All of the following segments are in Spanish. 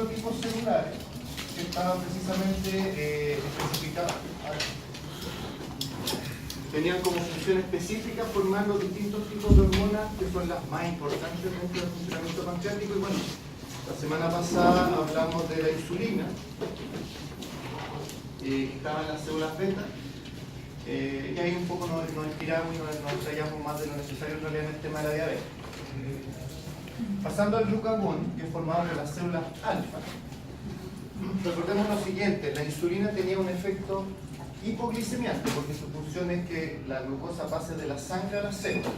fenotipos celulares que estaban precisamente especificados. Tenían como función específica formar los distintos tipos de hormonas que son las más importantes dentro del funcionamiento pancreático. Y bueno, la semana pasada hablamos de la insulina, que estaba en las células beta, y ahí un poco nos inspiramos y nos explayamos más de lo necesario en realidad en el tema de la diabetes. Pasando al glucagón, que es formado por las células alfa, recordemos lo siguiente: la insulina tenía un efecto hipoglicemiante, porque su función es que la glucosa pase de la sangre a la célula.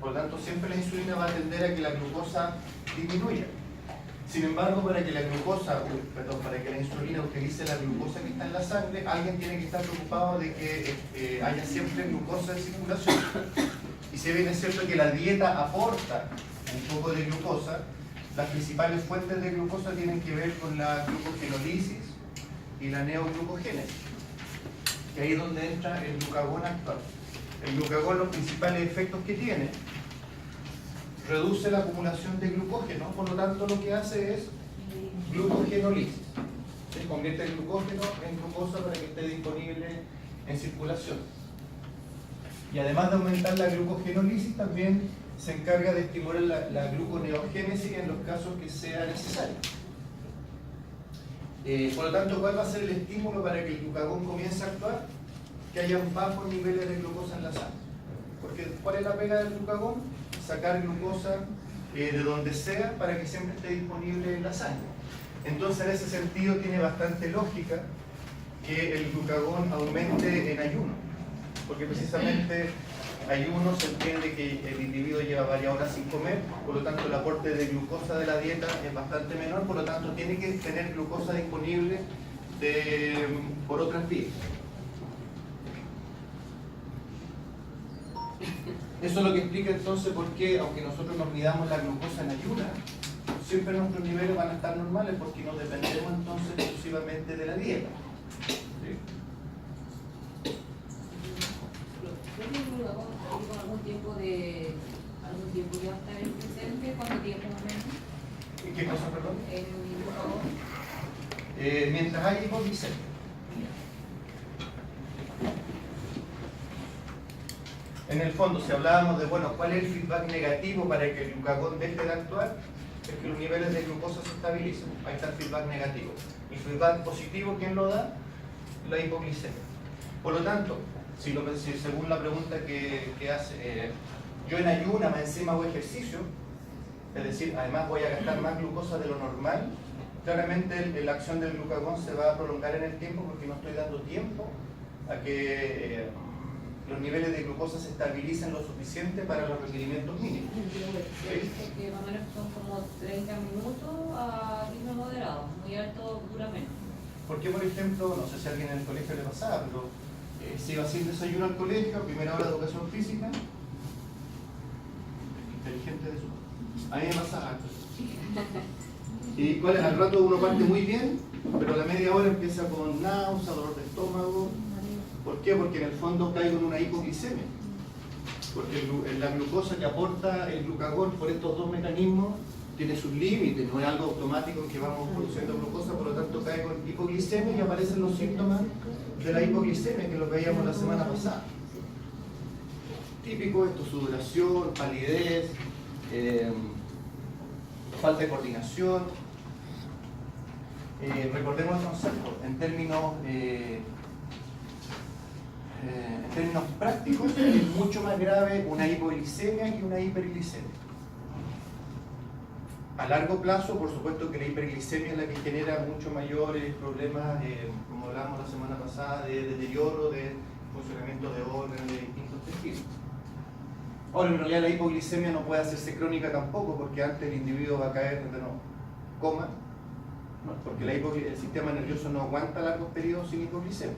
Por lo tanto, siempre la insulina va a tender a que la glucosa disminuya. Sin embargo, para que la insulina utilice la glucosa que está en la sangre, alguien tiene que estar preocupado de que haya siempre glucosa en circulación. Y si bien es cierto que la dieta aporta un poco de glucosa, las principales fuentes de glucosa tienen que ver con la glucogenolisis y la neoglucogénesis. Y ahí es donde entra el glucagón actual. El glucagón, los principales efectos que tiene: reduce la acumulación de glucógeno, por lo tanto lo que hace es glucogenolisis. Se convierte el glucógeno en glucosa para que esté disponible en circulación. Y además de aumentar la glucogenolisis, también se encarga de estimular la gluconeogénesis en los casos que sea necesario. Por lo tanto, ¿cuál va a ser el estímulo para que el glucagón comience a actuar? Que haya bajos niveles de glucosa en la sangre. Porque ¿cuál es la pega del glucagón? Sacar glucosa de donde sea para que siempre esté disponible en la sangre. Entonces, en ese sentido, tiene bastante lógica que el glucagón aumente en ayuno, porque precisamente ayuno se entiende que el individuo lleva varias horas sin comer, por lo tanto el aporte de glucosa de la dieta es bastante menor, por lo tanto tiene que tener glucosa disponible por otras vías. Eso es lo que explica entonces por qué, aunque nosotros nos midamos la glucosa en ayuna, siempre nuestros niveles van a estar normales, porque no dependemos entonces exclusivamente de la dieta. ¿Sí? ¿Algún tiempo que va a estar en presente? ¿Cuánto tiempo más o menos? ¿Qué cosa, perdón? El glucagón. Mientras haya hipoglicemia. En el fondo, si hablábamos de, bueno, ¿cuál es el feedback negativo para que el glucagón deje de actuar? Es que los niveles de glucosa se estabilicen. Ahí está el feedback negativo. El feedback positivo, ¿quién lo da? La hipoglicemia. Por lo tanto, si según la pregunta que hace, yo en ayuna más encima hago ejercicio, es decir, además voy a gastar más glucosa de lo normal, claramente la acción del glucagón se va a prolongar en el tiempo, porque no estoy dando tiempo a que los niveles de glucosa se estabilicen lo suficiente para los requerimientos mínimos. ¿Sí? Que más o menos son como 30 minutos a ritmo moderado, muy alto dura menos. Porque, por ejemplo, no sé si a alguien en el colegio le pasaba, pero se iba sin desayuno al colegio, primera hora de educación física, inteligente de su... A mí me pasaba. Y al rato uno parte muy bien, pero a la media hora empieza con náusea, dolor de estómago. ¿Por qué? Porque en el fondo caigo en una hipoglicemia. Porque la glucosa que aporta el glucagón por estos dos mecanismos tiene sus límites, no es algo automático en que vamos produciendo glucosa, por lo tanto caigo en hipoglicemia y aparecen los síntomas de la hipoglicemia que los veíamos la semana pasada. Típico esto: sudoración, palidez, falta de coordinación. Recordemos el concepto en términos prácticos. Es mucho más grave una hipoglicemia que una hiperglicemia. A largo plazo, por supuesto que la hiperglicemia es la que genera mucho mayores problemas, como hablamos la semana pasada, de deterioro, de funcionamiento de órganos, de distintos tejidos. Ahora, en realidad la hipoglicemia no puede hacerse crónica tampoco, porque antes el individuo va a caer en coma, ¿no? Porque el sistema nervioso no aguanta largos periodos sin hipoglicemia.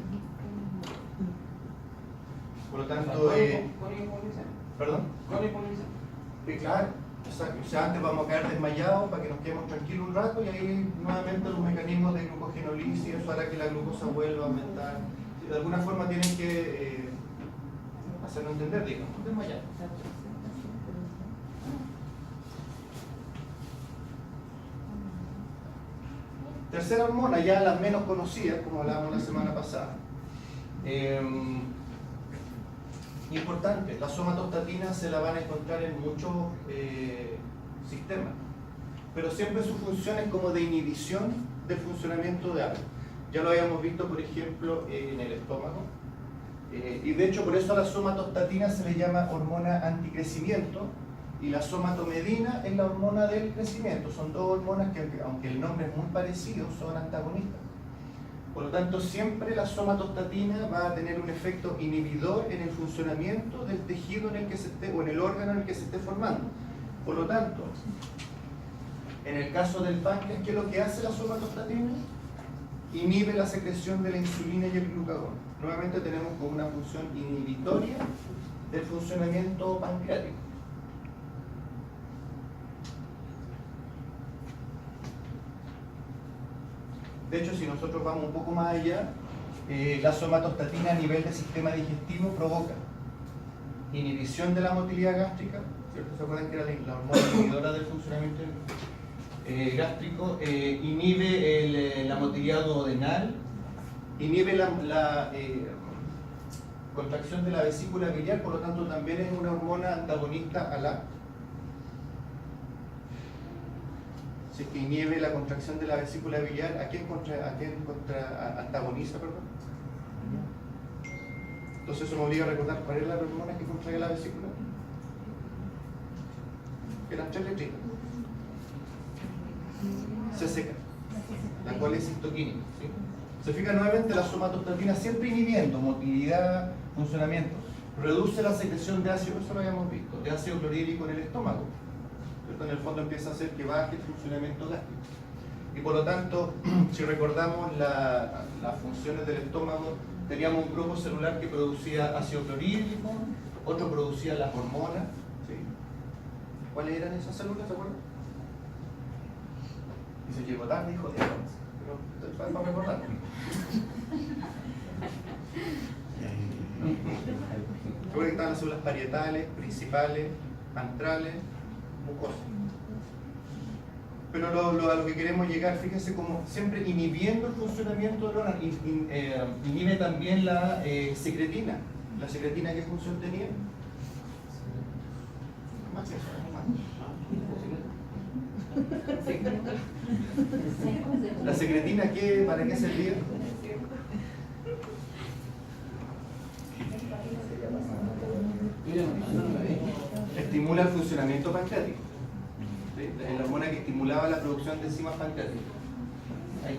Por lo tanto, ¿Con hipoglicemia? ¿perdón? ¿Con hipoglicemia? Claro, exacto. O sea, antes vamos a caer desmayados para que nos quedemos tranquilos un rato, y ahí nuevamente los mecanismos de glucogenolisis, eso hará que la glucosa vuelva a aumentar. De alguna forma tienen que hacerlo entender, digamos, desmayar. Tercera hormona, ya las menos conocidas, como hablábamos la semana pasada. Importante, la somatostatina se la van a encontrar en muchos sistemas, pero siempre su función es como de inhibición del funcionamiento de algo. Ya lo habíamos visto, por ejemplo, en el estómago, y de hecho por eso a la somatostatina se le llama hormona anticrecimiento, y la somatomedina es la hormona del crecimiento. Son dos hormonas que, aunque el nombre es muy parecido, son antagonistas. Por lo tanto, siempre la somatostatina va a tener un efecto inhibidor en el funcionamiento del tejido en el que se esté, o en el órgano en el que se esté formando. Por lo tanto, en el caso del páncreas, ¿qué es lo que hace la somatostatina? Inhibe la secreción de la insulina y el glucagón. Nuevamente tenemos como una función inhibitoria del funcionamiento pancreático. De hecho, si nosotros vamos un poco más allá, la somatostatina a nivel del sistema digestivo provoca inhibición de la motilidad gástrica, ¿cierto? ¿Se acuerdan que era la hormona inhibidora del funcionamiento gástrico? Inhibe la motilidad duodenal, inhibe la contracción de la vesícula biliar, por lo tanto también es una hormona antagonista a la... Si es que inhibe la contracción de la vesícula biliar, ¿a quién antagoniza, perdón? Entonces eso me obliga a recordar cuál es la hormona que contrae la vesícula. Eran tres letritas. Se seca, la cual es histoquínica, ¿sí? Se fija nuevamente la somatostatina siempre inhibiendo motilidad, funcionamiento. Reduce la secreción de ácido, eso lo habíamos visto, de ácido clorhídrico en el estómago. En el fondo empieza a hacer que baje el funcionamiento gástrico. Y por lo tanto, si recordamos las funciones del estómago, teníamos un grupo celular que producía ácido clorhídrico, otro producía las hormonas. ¿Sí? ¿Cuáles eran esas células, se acuerdan? Y se llegó tarde, hijo de Dios. Pero para recordar. Recuerden que estaban las células parietales, principales, antrales, mucosas. Pero a lo que queremos llegar, fíjense como siempre inhibiendo el funcionamiento del órgano, inhibe también la secretina. ¿La secretina qué función tenía? ¿La secretina para qué servía? Estimula el funcionamiento pancreático. ¿Sí? La hormona que estimulaba la producción de enzimas pancreáticas. Ahí.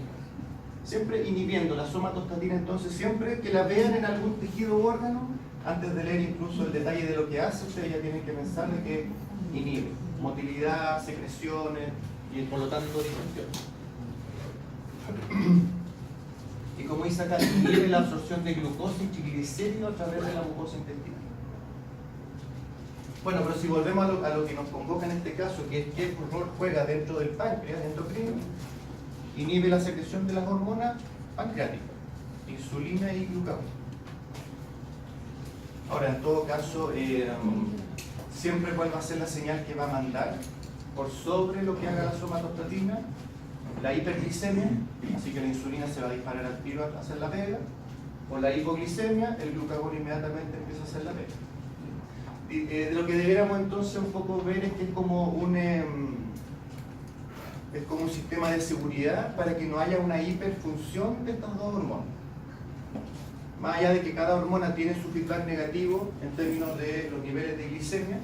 Siempre inhibiendo la somatostatina, entonces siempre que la vean en algún tejido u órgano, antes de leer incluso el detalle de lo que hace, ustedes ya tienen que pensar de que inhibe motilidad, secreciones y por lo tanto digestión. Y como dice acá, inhibe la absorción de glucosa y triglicéridos a través de la mucosa intestinal. Bueno, pero si volvemos a lo que nos convoca en este caso, que es qué rol juega dentro del páncreas endocrino, inhibe la secreción de las hormonas pancreáticas, insulina y glucagón. Ahora, en todo caso, siempre cuál va a ser la señal que va a mandar por sobre lo que haga la somatostatina, la hiperglicemia, así que la insulina se va a disparar al tiro a hacer la pega, o la hipoglicemia, el glucagón inmediatamente empieza a hacer la pega. De lo que deberíamos entonces un poco ver es que es como un sistema de seguridad para que no haya una hiperfunción de estas dos hormonas. Más allá de que cada hormona tiene su feedback negativo en términos de los niveles de glicemia,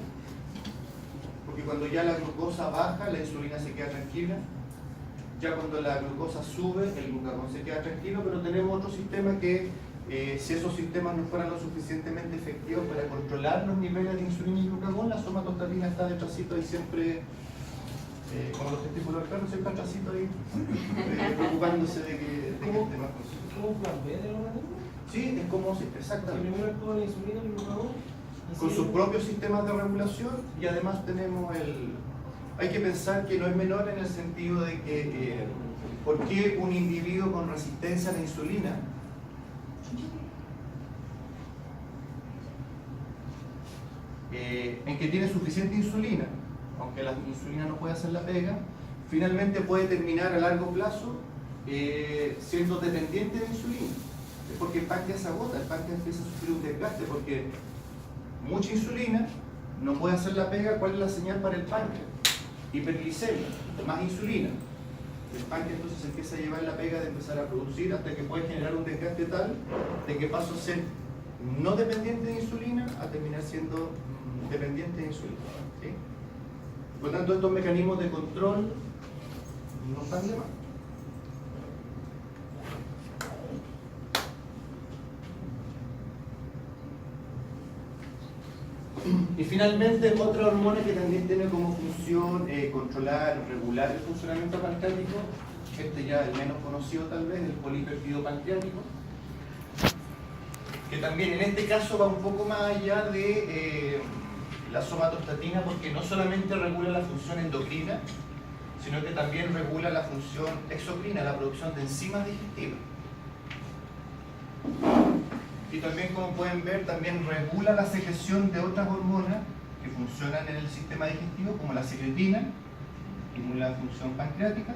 porque cuando ya la glucosa baja, la insulina se queda tranquila, ya cuando la glucosa sube, el glucagón se queda tranquilo, pero tenemos otro sistema que si esos sistemas no fueran lo suficientemente efectivos para controlar los niveles de insulina y glucagón, la somatostatina está detrásito ahí siempre, como los testículos del perro, siempre atrásito ahí, preocupándose de que esté más consciente. ¿Cómo un plan B del organismo? Sí, es como, sí, exactamente. Primero actúa la insulina y el glucagón. Con sus propios sistemas de regulación, y además tenemos hay que pensar que no es menor en el sentido de que ¿por qué un individuo con resistencia a la insulina en que tiene suficiente insulina, aunque la insulina no puede hacer la pega, finalmente puede terminar a largo plazo siendo dependiente de insulina. Es porque el páncreas se agota, el páncreas empieza a sufrir un desgaste porque mucha insulina no puede hacer la pega. ¿Cuál es la señal para el páncreas? Hiperglicemia, más insulina. El páncreas entonces empieza a llevar la pega de empezar a producir hasta que puede generar un desgaste tal de que paso a ser no dependiente de insulina a terminar siendo dependiente de insulina. ¿Sí? Por lo tanto, estos mecanismos de control no están de más. Y finalmente, otra hormona que también tiene como función controlar, regular el funcionamiento pancreático, este ya el menos conocido tal vez, el polipéptido pancreático, que también en este caso va un poco más allá de la somatostatina, porque no solamente regula la función endocrina, sino que también regula la función exocrina, la producción de enzimas digestivas. Y también, como pueden ver, también regula la secreción de otras hormonas que funcionan en el sistema digestivo, como la secretina, estimula la función pancreática,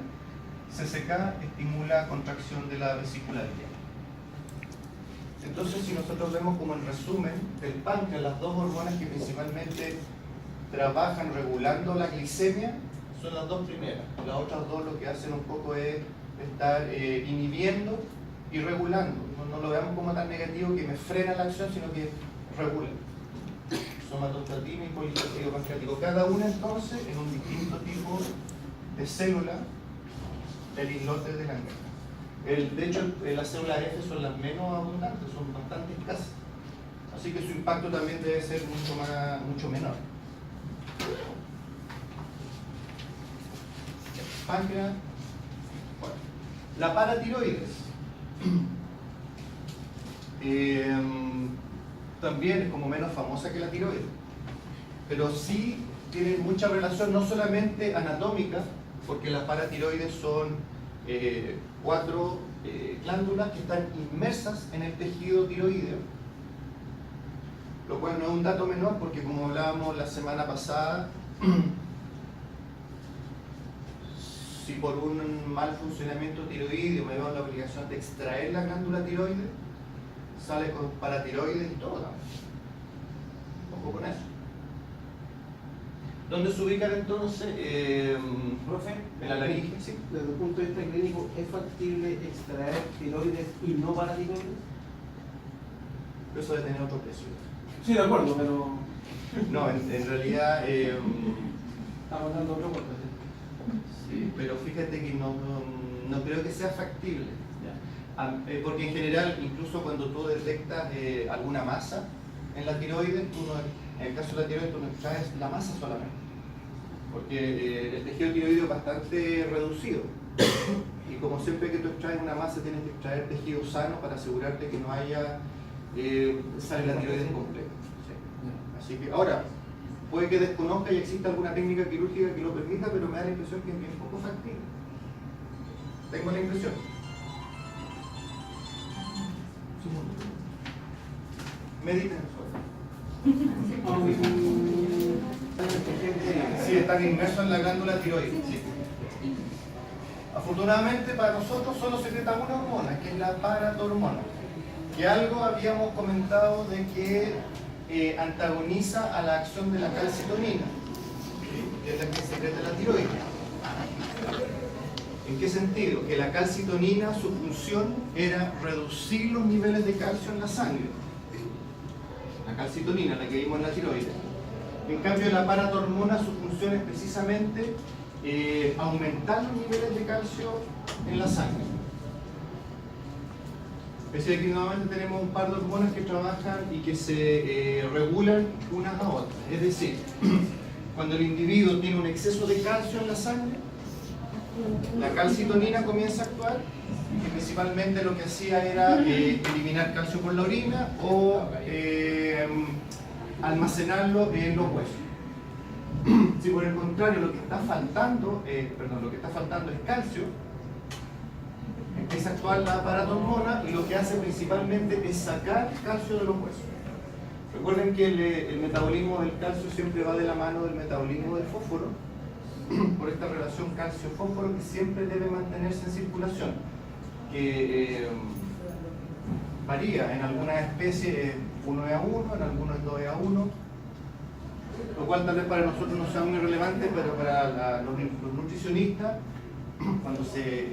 CCK estimula contracción de la vesícula biliar. Entonces, si nosotros vemos como en resumen del páncreas, las dos hormonas que principalmente trabajan regulando la glicemia son las dos primeras. Las otras dos lo que hacen un poco es estar inhibiendo y regulando. No lo veamos como tan negativo que me frena la acción, sino que regula. Somatostatina y polipéptido pancreático. Cada una entonces en un distinto tipo de célula del islote de Langerhans. De hecho, las células F son las menos abundantes, son bastante escasas. Así que su impacto también debe ser mucho menor. Páncreas. Bueno, la paratiroides. También es como menos famosa que la tiroides, pero sí tiene mucha relación, no solamente anatómica, porque las paratiroides son 4 glándulas que están inmersas en el tejido tiroideo, lo cual no es un dato menor porque, como hablábamos la semana pasada, si por un mal funcionamiento tiroideo me veo la obligación de extraer la glándula tiroides, sale con paratiroides y todo también. Ojo con eso. ¿Dónde se ubican entonces? Profe, En la laringe, sí. desde el punto de vista clínico, ¿es factible extraer tiroides y no paratiroides? Eso debe tener otro precio. Sí, de acuerdo, pero No, en realidad, estamos dando otro puerto. sí, pero fíjate que no creo que sea factible. Porque en general, incluso cuando tú detectas alguna masa en la tiroides, en el caso de la tiroides tú no extraes la masa solamente, porque el tejido tiroideo es bastante reducido y como siempre que tú extraes una masa tienes que extraer tejido sano para asegurarte que no haya sale la tiroides completa. Sí. Así que ahora, puede que desconozca y exista alguna técnica quirúrgica que lo permita, pero me da la impresión que es bien poco factible. Tengo la impresión. Mediten eso. Sí, están inmersos en la glándula tiroides. Sí. Afortunadamente para nosotros solo secreta una hormona, que es la paratormona, que algo habíamos comentado de que antagoniza a la acción de la calcitonina, que es la que secreta la tiroides. ¿En qué sentido? Que la calcitonina, su función era reducir los niveles de calcio en la sangre. La calcitonina, la que vimos en la tiroides. En cambio, la paratormona, su función es precisamente aumentar los niveles de calcio en la sangre. Es decir, que normalmente tenemos un par de hormonas que trabajan y que se regulan unas a otras. Es decir, cuando el individuo tiene un exceso de calcio en la sangre, la calcitonina comienza a actuar, que principalmente lo que hacía era eliminar calcio por la orina o almacenarlo en los huesos. Si por el contrario lo que está faltando es calcio, empieza a actuar la paratormona y lo que hace principalmente es sacar calcio de los huesos. Recuerden que el metabolismo del calcio siempre va de la mano del metabolismo del fósforo, por esta relación calcio-fósforo que siempre debe mantenerse en circulación. que varía. En algunas especies 1:1, en algunos es 2:1, lo cual tal vez para nosotros no sea muy relevante, pero para los nutricionistas, cuando se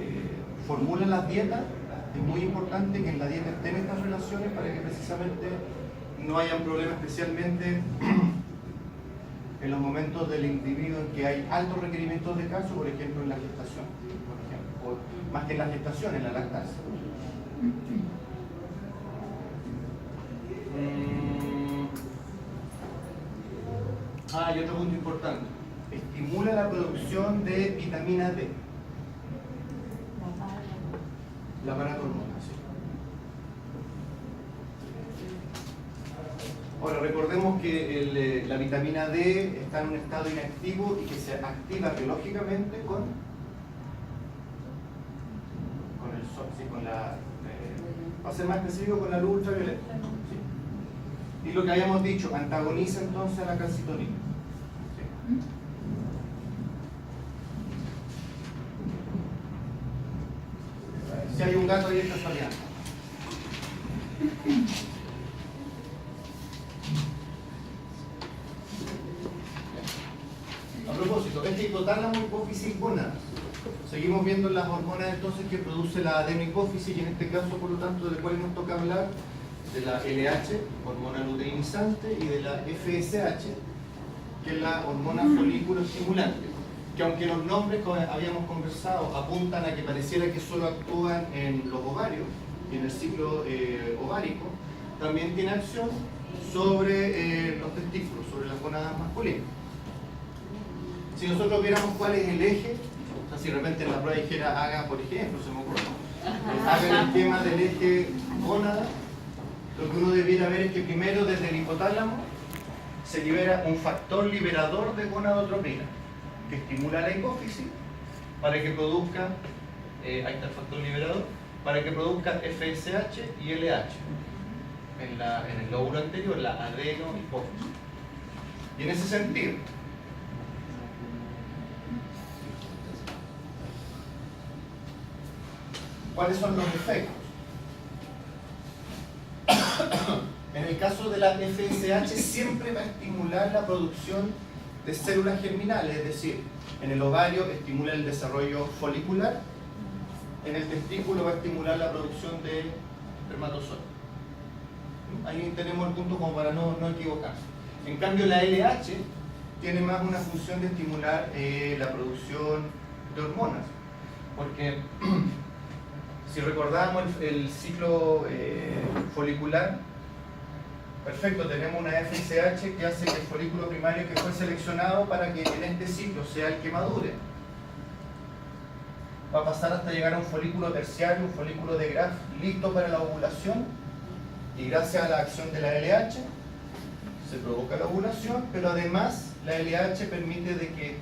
formulan las dietas, es muy importante que en la dieta estén estas relaciones para que precisamente no hayan problemas, especialmente en los momentos del individuo en que hay altos requerimientos de calcio, por ejemplo en la gestación, por ejemplo, o más que en la gestación, en la lactancia. Y otro punto importante, estimula la producción de vitamina D, la paratormona, sí. Ahora recordemos que la vitamina D está en un estado inactivo y que se activa biológicamente con el sol, sí, con la, va a ser más específico, con la luz ultravioleta. Sí. Y lo que habíamos dicho, antagoniza entonces a la calcitonina. Sí. Si hay un gato ahí está saliendo. A propósito, este hipotálamo, hipófisis, gónadas. Seguimos viendo las hormonas entonces que produce la adenohipófisis y en este caso, por lo tanto, de cuál nos toca hablar, de la LH, hormona luteinizante, y de la FSH, que es la hormona folículo estimulante, que aunque los nombres, como habíamos conversado, apuntan a que pareciera que solo actúan en los ovarios y en el ciclo ovárico, también tiene acción sobre los testículos, sobre las gónadas masculinas. Si nosotros viéramos cuál es el eje, o sea, si de repente en la prueba dijera haga, por ejemplo, se me ocurre, haga el esquema del eje gónada, lo que uno debiera ver es que primero desde el hipotálamo se libera un factor liberador de gonadotropina que estimula la hipófisis para que produzca, ahí está el factor liberador, para que produzca FSH y LH en el lóbulo anterior, la adenohipófisis. Y en ese sentido, ¿cuáles son los efectos? En el caso de la FSH siempre va a estimular la producción de células germinales, es decir, en el ovario estimula el desarrollo folicular, en el testículo va a estimular la producción de espermatozoides. Ahí tenemos el punto como para no equivocarse. En cambio la LH tiene más una función de estimular la producción de hormonas, porque si recordamos el ciclo folicular, perfecto, tenemos una FSH que hace que el folículo primario que fue seleccionado para que en este ciclo sea el que madure, va a pasar hasta llegar a un folículo terciario, un folículo de Graf listo para la ovulación, y gracias a la acción de la LH se provoca la ovulación, pero además la LH permite de que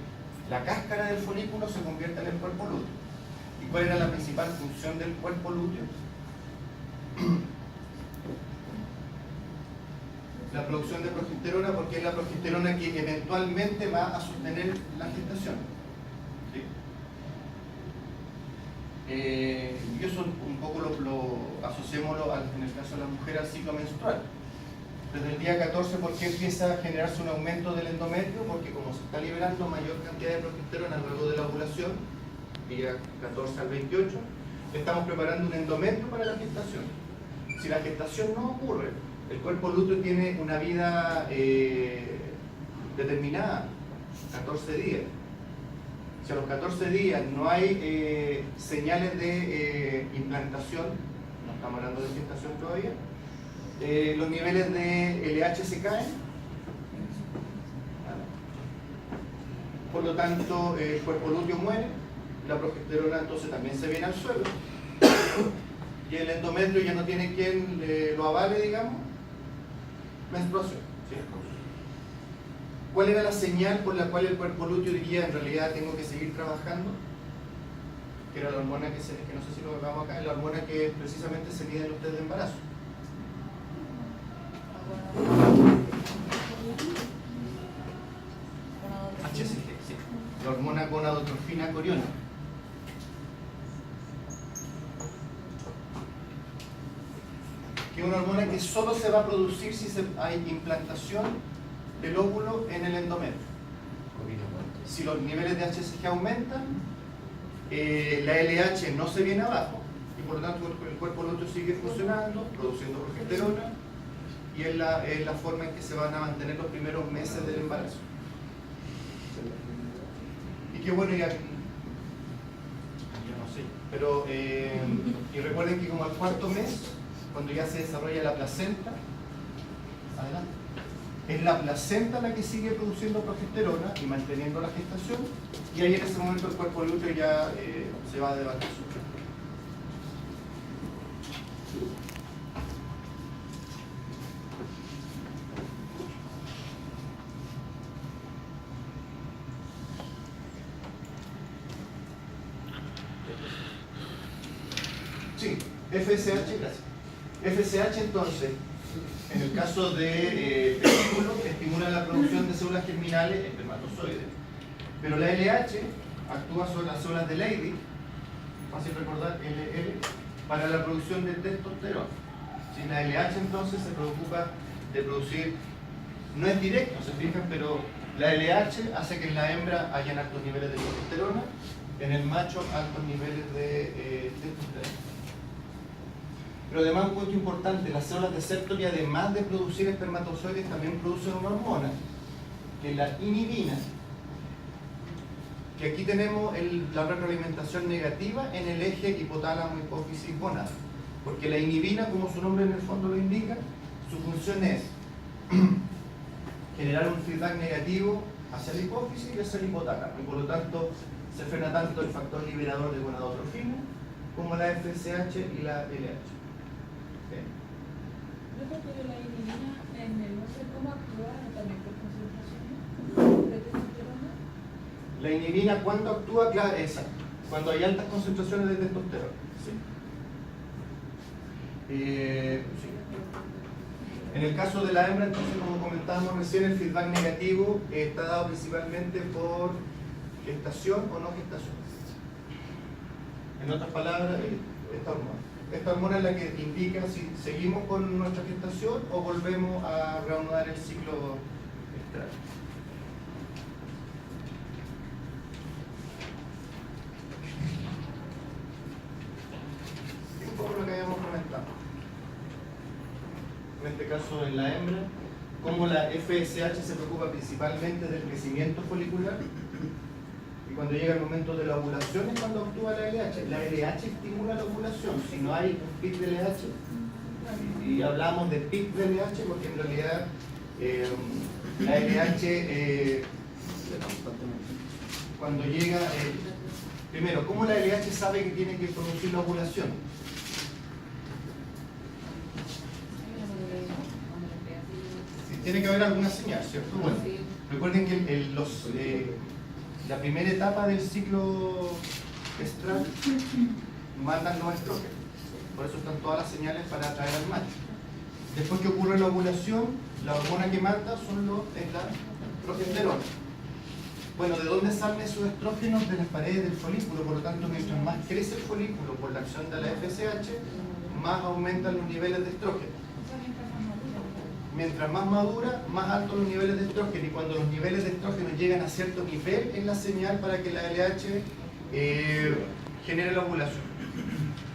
la cáscara del folículo se convierta en el cuerpo lúteo. ¿Y cuál era la principal función del cuerpo lúteo? La producción de progesterona, porque es la progesterona que eventualmente va a sostener la gestación. ¿Sí? Y eso un poco lo asociémoslo en el caso de la mujer al ciclo menstrual. Desde el día 14, ¿por qué empieza a generarse un aumento del endometrio? Porque como se está liberando mayor cantidad de progesterona luego de la ovulación, día 14 al 28, estamos preparando un endometrio para la gestación. Si la gestación no ocurre, el cuerpo lúteo tiene una vida determinada, 14 días. Si a los 14 días no hay señales de implantación, no estamos hablando de gestación todavía, los niveles de LH se caen, por lo tanto el cuerpo lúteo muere, la progesterona entonces también se viene al suelo y el endometrio ya no tiene quien lo avale, digamos, menstruación. ¿Sí? ¿Cuál era la señal por la cual el cuerpo lúteo diría en realidad tengo que seguir trabajando? Que era la hormona que no sé si lo acabamos acá, la hormona que precisamente se mide en los test de embarazo. HCG, sí. La hormona gonadotrofina coriona. que es una hormona que solo se va a producir si hay implantación del óvulo en el endometrio. Si los niveles de HCG aumentan, la LH no se viene abajo y por lo tanto el cuerpo lúteo sigue funcionando, produciendo progesterona, y es la forma en que se van a mantener los primeros meses del embarazo. Y qué bueno, ya, yo no sé, pero y recuerden que como al cuarto mes, cuando ya se desarrolla la placenta, adelante, es la placenta la que sigue produciendo progesterona y manteniendo la gestación, y ahí en ese momento el cuerpo lúteo ya se va a debatir. Sí, FSH, gracias. FSH entonces, en el caso de testículos, estimula la producción de células germinales, espermatozoides. Pero la LH actúa sobre las células de Leydig, fácil recordar, LL, para la producción de testosterona. Si la LH entonces se preocupa de producir, no es directo, se fijan, pero la LH hace que en la hembra hayan altos niveles de progesterona, en el macho altos niveles de testosterona. Pero además un punto importante, las células de Sertoli, además de producir espermatozoides, también producen una hormona, que es la inhibina, que aquí tenemos la retroalimentación negativa en el eje hipotálamo, hipófisis, gónada. Porque la inhibina, como su nombre en el fondo lo indica, su función es generar un feedback negativo hacia la hipófisis y hacia el hipotálamo, y por lo tanto se frena tanto el factor liberador de gonadotrofina como la FSH y la LH. Pero la inhibina en el no sé cómo actúa también por concentración de testosterona. La inhibina, ¿cuándo actúa? Claro, exacto. Cuando hay altas concentraciones de testosterona. Sí. Sí. En el caso de la hembra, entonces, como comentábamos recién, el feedback negativo está dado principalmente por gestación o no gestación. En otras palabras, esta hormona. Esta hormona es la que indica si seguimos con nuestra gestación o volvemos a reanudar el ciclo estral. Es un poco lo que habíamos comentado. En este caso en la hembra, como la FSH se preocupa principalmente del crecimiento folicular, y cuando llega el momento de la ovulación es cuando actúa la LH. La LH estimula la ovulación. Si no hay un pic de LH, y hablamos de pic de LH porque en realidad la LH cuando llega, primero, ¿cómo la LH sabe que tiene que producir la ovulación? Tiene que haber alguna señal, ¿cierto? Bueno, recuerden que la primera etapa del ciclo estral mandan los estrógenos. Por eso están todas las señales para atraer al macho. Después que ocurre la ovulación, la hormona que manda es la progesterona. Bueno, ¿de dónde salen esos estrógenos? De las paredes del folículo. Por lo tanto, mientras más crece el folículo por la acción de la FSH, más aumentan los niveles de estrógeno. Mientras más madura, más altos los niveles de estrógeno, y cuando los niveles de estrógeno llegan a cierto nivel es la señal para que la LH genere la ovulación.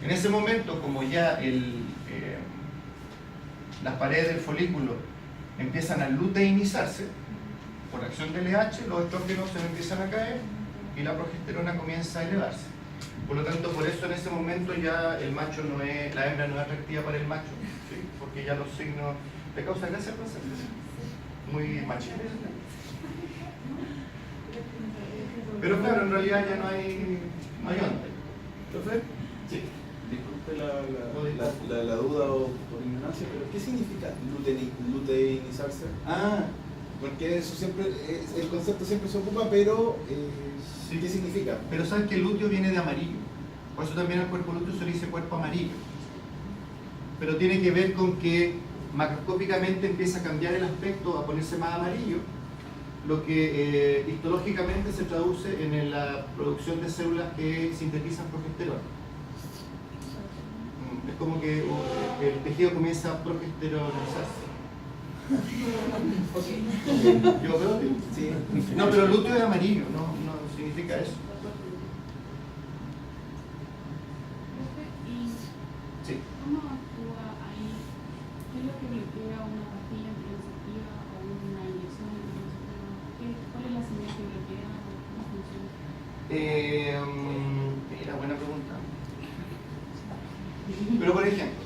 En ese momento, como ya las paredes del folículo empiezan a luteinizarse por acción de LH, los estrógenos se empiezan a caer y la progesterona comienza a elevarse. Por lo tanto, por eso en ese momento ya el macho la hembra no es atractiva para el macho, ¿sí? Porque ya los signos... ¿Te causa gracia, Francesca? Muy machista. Pero claro, en realidad ya no hay onda. ¿Profe? Sí. Disculpe la duda o por ignorancia, pero ¿qué significa luteinizarse? Porque eso siempre, el concepto siempre se ocupa, pero sí. ¿Qué significa? Pero sabes que el lúteo viene de amarillo. Por eso también al cuerpo lúteo se le dice cuerpo amarillo. Pero tiene que ver con que macroscópicamente empieza a cambiar el aspecto, a ponerse más amarillo, lo que histológicamente se traduce en la producción de células que sintetizan progesterona. Es como que el tejido comienza a progesteronizarse. Yo creo que Sí. no, pero el lúteo es amarillo, no significa eso. ¿Y Sí. cómo actúa ahí? ¿Qué es lo que bloquea una pastilla anticonceptiva o una inyección anticonceptiva? ¿Cuál es la señal que bloquea o cómo funciona? Mira, buena pregunta. Pero por ejemplo,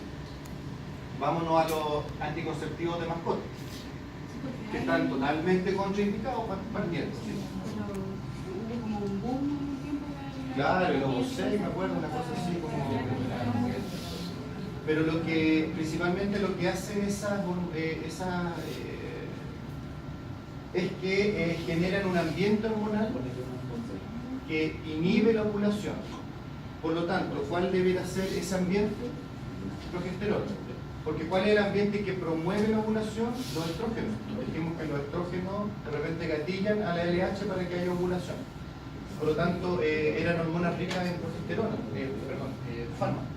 vámonos a los anticonceptivos de mascotas, que están totalmente contraindicados partiendo. ¿Sí? Hubo como un boom en un tiempo de Claro, el Ovocel, me acuerdo, una cosa así como... Pero lo que, principalmente lo que hacen es que generan un ambiente hormonal que inhibe la ovulación. Por lo tanto, ¿cuál debería ser ese ambiente? Progesterona. Porque ¿cuál es el ambiente que promueve la ovulación? Los estrógenos. Dijimos que los estrógenos de repente gatillan a la LH para que haya ovulación. Por lo tanto, eran hormonas ricas en progesterona, fármacos.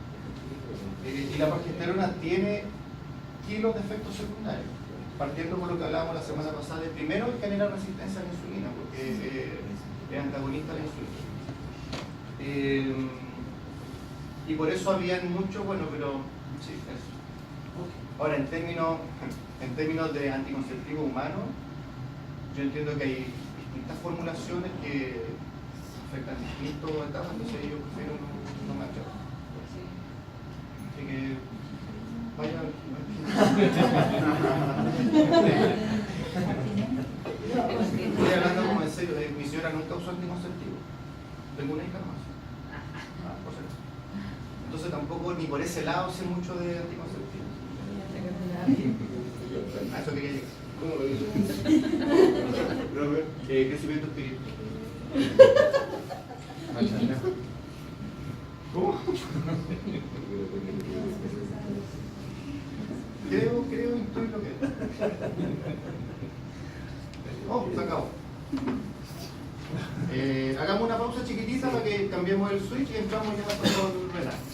Y la progesterona tiene kilos de efectos secundarios. Partiendo por lo que hablábamos la semana pasada, primero genera resistencia a la insulina, porque es antagonista a la insulina. Y por eso habían mucho, bueno, pero sí, eso. Ahora, en términos de anticonceptivo humano, yo entiendo que hay distintas formulaciones que afectan distintos etapas, entonces yo prefiero no marchar. Así que vaya. Estoy hablando como en serio, mi señora nunca usó anticonceptivo. Tengo una hija más. Por si acaso. Entonces tampoco ni por ese lado sé mucho de anticonceptivos. A eso quería llegar. ¿Cómo lo dices? Crecimiento espiritual. ¿Cómo? Creo intuir lo que es. Oh, se acabó. Hagamos una pausa chiquitita para que cambiemos el switch y entramos ya con Renato.